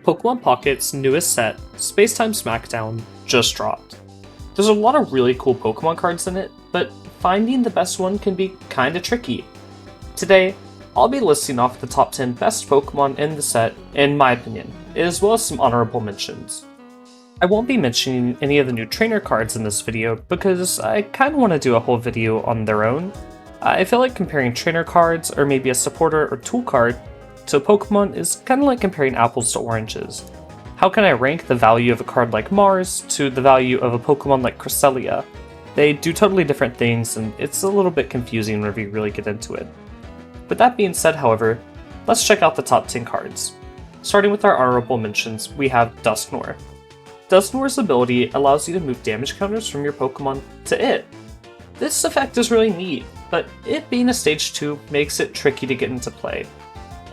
Pokemon Pocket's newest set, Spacetime Smackdown, just dropped. There's a lot of really cool Pokemon cards in it, but finding the best one can be kinda tricky. Today, I'll be listing off the top 10 best Pokemon in the set, in my opinion, as well as some honorable mentions. I won't be mentioning any of the new trainer cards in this video because I kinda want to do a whole video on their own. I feel like comparing trainer cards, or maybe a supporter or tool card, to a Pokemon is kinda like comparing apples to oranges. How can I rank the value of a card like Mars to the value of a Pokemon like Cresselia? They do totally different things, and it's a little bit confusing whenever you really get into it. With that being said, however, let's check out the top 10 cards. Starting with our honorable mentions, we have Dusknoir. Dusknoir's ability allows you to move damage counters from your Pokemon to it. This effect is really neat, but it being a stage 2 makes it tricky to get into play.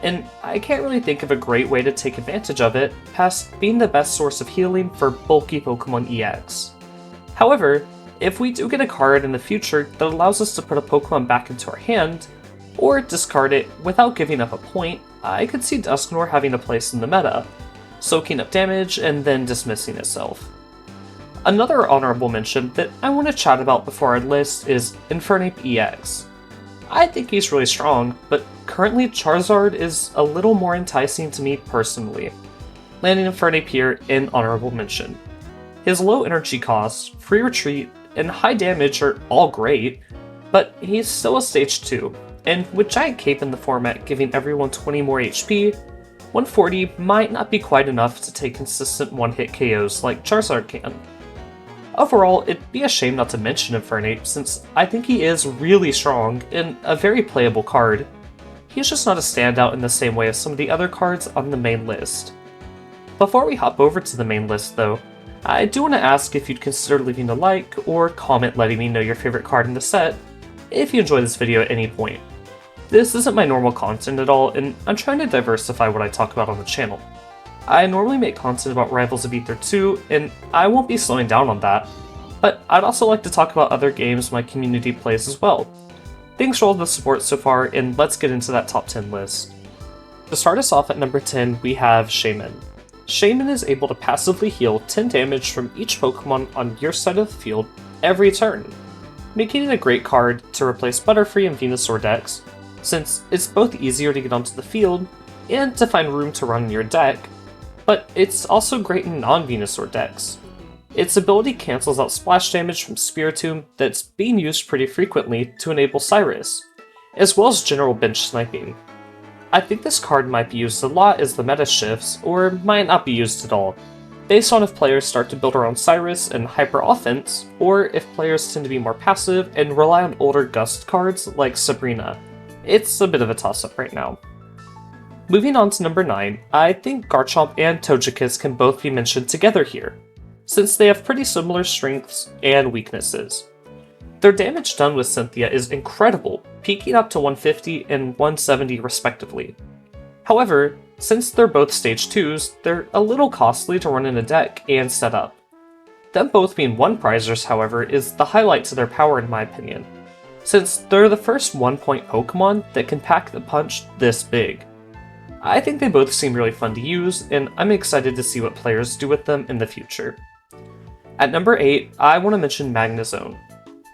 And I can't really think of a great way to take advantage of it past being the best source of healing for bulky Pokemon EX. However, if we do get a card in the future that allows us to put a Pokemon back into our hand, or discard it without giving up a point, I could see Dusknoir having a place in the meta, soaking up damage and then dismissing itself. Another honorable mention that I want to chat about before our list is Infernape EX. I think he's really strong, but currently Charizard is a little more enticing to me personally, landing Infernape here in honorable mention. His low energy cost, free retreat, and high damage are all great, but he's still a stage 2, and with Giant Cape in the format giving everyone 20 more HP, 140 might not be quite enough to take consistent one-hit KOs like Charizard can. Overall, it'd be a shame not to mention Infernape since I think he is really strong and a very playable card. He's just not a standout in the same way as some of the other cards on the main list. Before we hop over to the main list though, I do want to ask if you'd consider leaving a like or comment letting me know your favorite card in the set if you enjoy this video at any point. This isn't my normal content at all, and I'm trying to diversify what I talk about on the channel. I normally make content about Rivals of Aether 2, and I won't be slowing down on that, but I'd also like to talk about other games my community plays as well. Thanks for all the support so far, and let's get into that top 10 list. To start us off at number 10, we have Shaman. Shaman is able to passively heal 10 damage from each Pokemon on your side of the field every turn, making it a great card to replace Butterfree and Venusaur decks, since it's both easier to get onto the field and to find room to run in your deck, but it's also great in non-Venusaur decks. Its ability cancels out splash damage from Spiritomb that's being used pretty frequently to enable Cyrus, as well as general bench sniping. I think this card might be used a lot as the meta shifts, or might not be used at all, based on if players start to build around Cyrus and Hyper Offense, or if players tend to be more passive and rely on older Gust cards like Sabrina. It's a bit of a toss-up right now. Moving on to number 9, I think Garchomp and Togekiss can both be mentioned together here, since they have pretty similar strengths and weaknesses. Their damage done with Cynthia is incredible, peaking up to 150 and 170 respectively. However, since they're both stage 2s, they're a little costly to run in a deck and set up. Them both being 1-prizers, however, is the highlight to their power in my opinion, since they're the first 1-point Pokemon that can pack the punch this big. I think they both seem really fun to use, and I'm excited to see what players do with them in the future. At number 8, I want to mention Magnezone.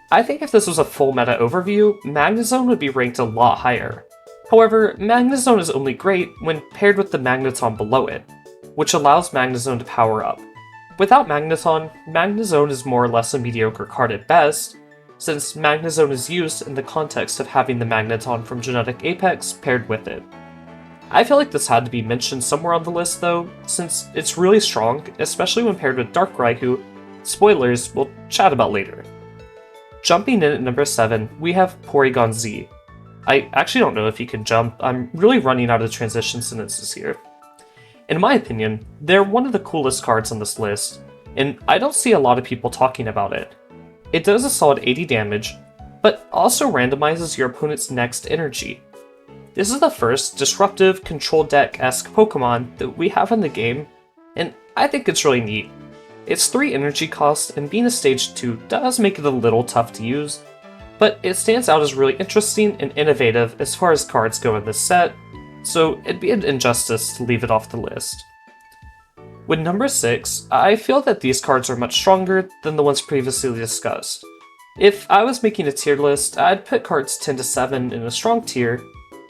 I think if this was a full meta overview, Magnezone would be ranked a lot higher. However, Magnezone is only great when paired with the Magneton below it, which allows Magnezone to power up. Without Magneton, Magnezone is more or less a mediocre card at best, since Magnezone is used in the context of having the Magneton from Genetic Apex paired with it. I feel like this had to be mentioned somewhere on the list though, since it's really strong, especially when paired with Darkrai who, spoilers, we'll chat about later. Jumping in at number 7, we have Porygon Z. I actually don't know if he can jump, I'm really running out of transition sentences here. In my opinion, they're one of the coolest cards on this list, and I don't see a lot of people talking about it. It does a solid 80 damage, but also randomizes your opponent's next energy. This is the first disruptive control deck-esque Pokemon that we have in the game, and I think it's really neat. Its 3 energy cost and being a stage 2 does make it a little tough to use, but it stands out as really interesting and innovative as far as cards go in this set, so it'd be an injustice to leave it off the list. With number 6, I feel that these cards are much stronger than the ones previously discussed. If I was making a tier list, I'd put cards 10 to 7 in a strong tier,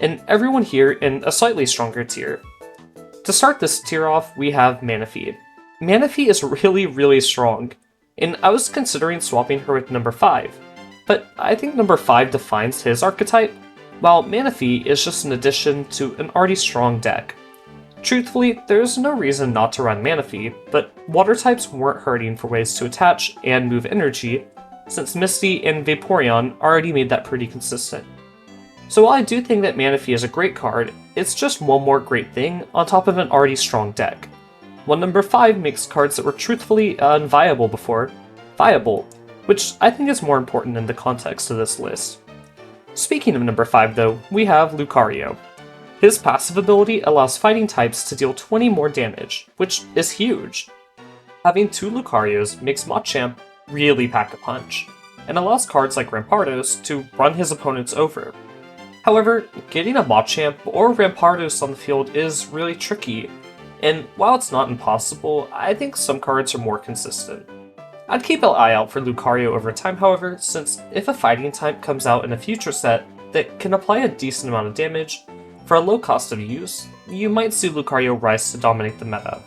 and everyone here in a slightly stronger tier. To start this tier off, we have Manaphy. Manaphy is really strong, and I was considering swapping her with number 5, but I think number 5 defines his archetype, while Manaphy is just an addition to an already strong deck. Truthfully, there's no reason not to run Manaphy, but water types weren't hurting for ways to attach and move energy, since Misty and Vaporeon already made that pretty consistent. So while I do think that Manaphy is a great card, it's just one more great thing on top of an already strong deck. While number 5 makes cards that were truthfully unviable before, viable, which I think is more important in the context of this list. Speaking of number 5 though, we have Lucario. His passive ability allows fighting types to deal 20 more damage, which is huge. Having 2 Lucarios makes Machamp really pack a punch, and allows cards like Rampardos to run his opponents over. However, getting a Machamp or Rampardos on the field is really tricky, and while it's not impossible, I think some cards are more consistent. I'd keep an eye out for Lucario over time, however, since if a fighting type comes out in a future set that can apply a decent amount of damage for a low cost of use, you might see Lucario rise to dominate the meta.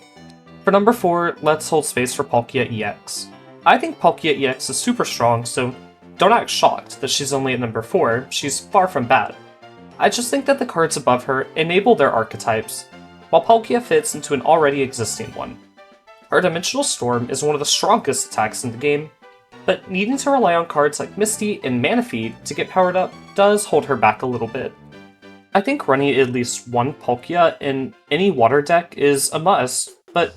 For number 4, let's hold space for Palkia EX. I think Palkia EX is super strong, so don't act shocked that she's only at number 4, she's far from bad. I just think that the cards above her enable their archetypes, while Palkia fits into an already existing one. Her Dimensional Storm is one of the strongest attacks in the game, but needing to rely on cards like Misty and Manaphy to get powered up does hold her back a little bit. I think running at least one Palkia in any water deck is a must, but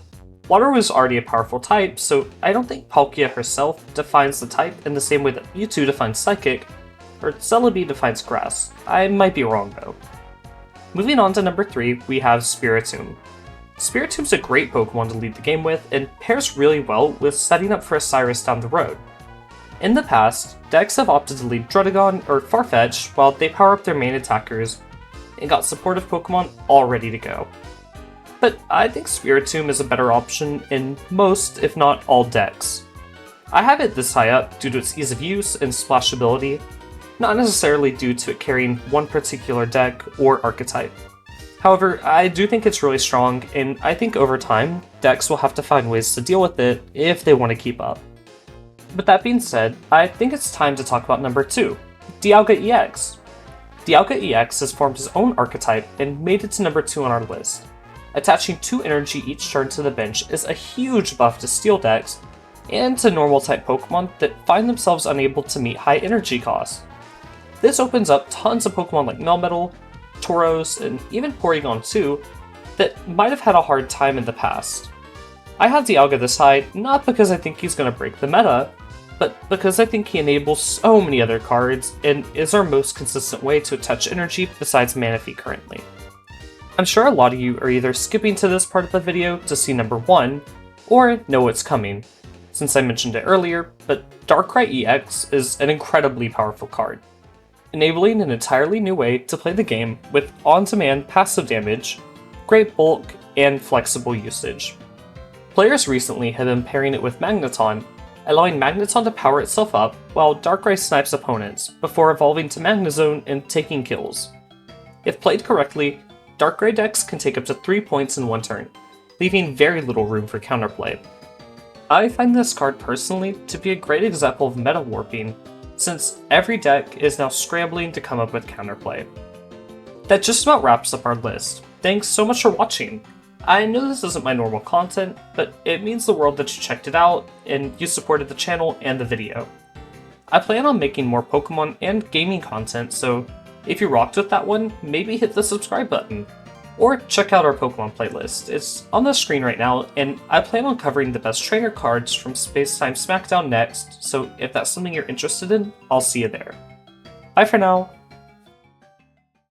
water was already a powerful type, so I don't think Palkia herself defines the type in the same way that Mewtwo defines Psychic, or Celebi defines Grass. I might be wrong though. Moving on to number 3, we have Spiritomb. Spiritomb's a great Pokemon to lead the game with, and pairs really well with setting up for a Cyrus down the road. In the past, decks have opted to lead Druddigon or Farfetch while they power up their main attackers, and got supportive Pokemon all ready to go. But I think Spiritomb is a better option in most, if not all decks. I have it this high up due to its ease of use and splashability, not necessarily due to it carrying one particular deck or archetype. However, I do think it's really strong, and I think over time, decks will have to find ways to deal with it if they want to keep up. With that being said, I think it's time to talk about number 2, Dialga EX. Dialga EX has formed his own archetype and made it to number 2 on our list. Attaching 2 energy each turn to the bench is a huge buff to steel decks, and to normal type Pokemon that find themselves unable to meet high energy costs. This opens up tons of Pokemon like Melmetal, Tauros, and even Porygon 2 that might have had a hard time in the past. I have Dialga this high not because I think he's going to break the meta, but because I think he enables so many other cards and is our most consistent way to attach energy besides Manaphy currently. I'm sure a lot of you are either skipping to this part of the video to see number 1, or know what's coming, since I mentioned it earlier, but Darkrai EX is an incredibly powerful card, enabling an entirely new way to play the game with on-demand passive damage, great bulk, and flexible usage. Players recently have been pairing it with Magneton, allowing Magneton to power itself up while Darkrai snipes opponents before evolving to Magnezone and taking kills. If played correctly, Darkrai decks can take up to 3 points in one turn, leaving very little room for counterplay. I find this card personally to be a great example of meta warping, since every deck is now scrambling to come up with counterplay. That just about wraps up our list. Thanks so much for watching! I know this isn't my normal content, but it means the world that you checked it out and you supported the channel and the video. I plan on making more Pokemon and gaming content, so if you rocked with that one, maybe hit the subscribe button. Or check out our Pokemon playlist. It's on the screen right now, and I plan on covering the best trainer cards from Spacetime Smackdown next, so if that's something you're interested in, I'll see you there. Bye for now!